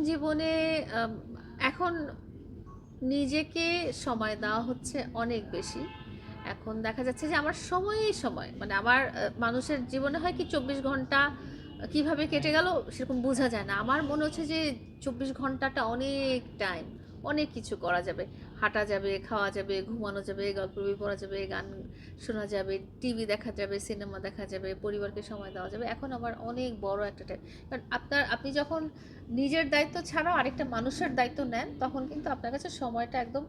জীবনে আম এখন নিজেকে সময় দেওয়া হচ্ছে অনেক বেশি। এখন দেখা যাচ্ছে যে আমার সময়েই সময়। মানে আমার মানুষের জীবনে হয় কি ২৪ ঘন্টা কিভাবে কেটে গেল সেরকম বোঝা যায় না। আমার মনে হচ্ছে যে ২৪ ঘন্টাটা অনেক টাইম। অনেক কিছু করা যাবে। হাঁটা যাবে, খাওয়া যাবে, ঘুমানো যাবে, গল্প বই পড়া যাবে, গান শোনা যাবে, টিভি দেখা যাবে, সিনেমা দেখা যাবে, পরিবারকে সময় দেওয়া যাবে। এখন আমার অনেক বড় একটা টাইম। কারণ আপনি যখন নিজের দায়িত্ব ছাড়াও আরেকটা মানুষের দায়িত্ব নেন, তখন কিন্তু আপনার কাছে সময়টা একদম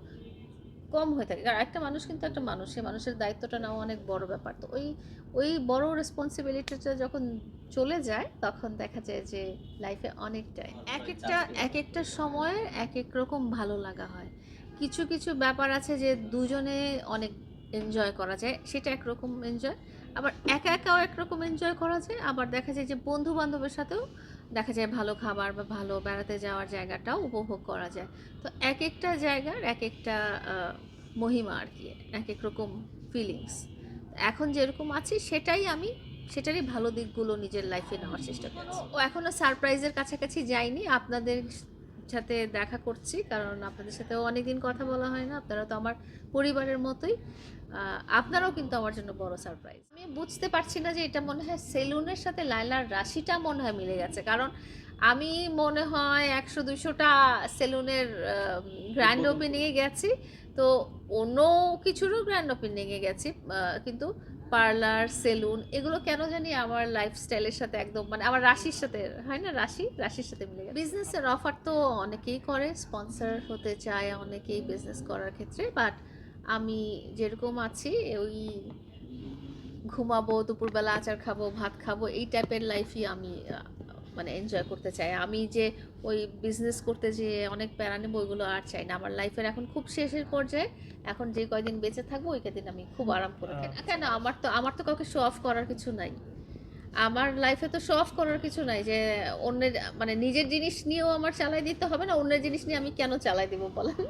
কম হয়ে থাকে। কারণ একটা মানুষ কিন্তু একটা মানুষ, সেই মানুষের দায়িত্বটা নেওয়া অনেক বড় ব্যাপার। তো ওই বড় রেসপন্সিবিলিটিটা যখন চলে যায়, তখন দেখা যায় যে লাইফে অনেকটাই এক একটা সময়ের এক এক রকম ভালো লাগা হয়। কিছু কিছু ব্যাপার আছে যে দুজনে অনেক এনজয় করা যায়, সেটা একরকম এনজয়। আবার একা একাও একরকম এনজয় করা যায়, আবার দেখা যায় যে বন্ধু বান্ধবের সাথেও দেখা যায় ভালো খাবার বা ভালো বেড়াতে যাওয়ার জায়গাটাও উপভোগ করা যায়। তো এক একটা জায়গার এক একটা মহিমা আর কি, এক এক রকম ফিলিংস। এখন যেরকম আছি সেটারই ভালো দিকগুলো নিজের লাইফে নেওয়ার চেষ্টা করছি। ও এখনো সারপ্রাইজের কাছাকাছি যাইনি, আপনাদের সাথে দেখা করছি, কারণ আপনাদের সাথেও অনেকদিন কথা বলা হয় না। আপনারা তো আমার পরিবারের মতোই। আপনারাও কিন্তু আমার জন্য বড় সারপ্রাইজ। আমি বুঝতে পারছি না যে এটা মনে হয় সেলুনের সাথে লায়লার রাশিটা মনে হয় মিলে গেছে, কারণ আমি মনে হয় ১০০-২০০টা সেলুনের গ্র্যান্ড ওপেনিংয়ে গেছি। তো অন্য কিছুরও গ্র্যান্ড ওপেনিংয়ে গেছি, কিন্তু পার্লার, সেলুন এগুলো কেন জানি আমার লাইফস্টাইলের সাথে একদম, মানে আমার রাশির সাথে হয় না, রাশির সাথে মিলে গেছে। বিজনেসের অফার তো অনেকেই করে, স্পন্সর হতে চায় অনেকেই বিজনেস করার ক্ষেত্রে, বাট আমি যেরকম আছি ওই ঘুমাবো, দুপুরবেলা আচার খাবো, ভাত খাবো, এই টাইপের লাইফই আমি মানে এনজয় করতে চাই। আমি যে ওই বিজনেস করতে যে অনেক প্যারা নেবো ওইগুলো আর চাই না। আমার লাইফের এখন খুব শেষের পর্যায়ে। এখন যে কয়দিন বেঁচে থাকবো ওই কয়দিন আমি খুব আরাম করে থাকি। কেন আমার তো কাউকে শো অফ করার কিছু নাই। আমার লাইফে তো শো অফ করার কিছু নাই যে অন্যের, মানে নিজের জিনিস নিয়েও আমার চালাই দিতে হবে না, অন্যের জিনিস নিয়ে আমি কেন চালাই দিব বলেন।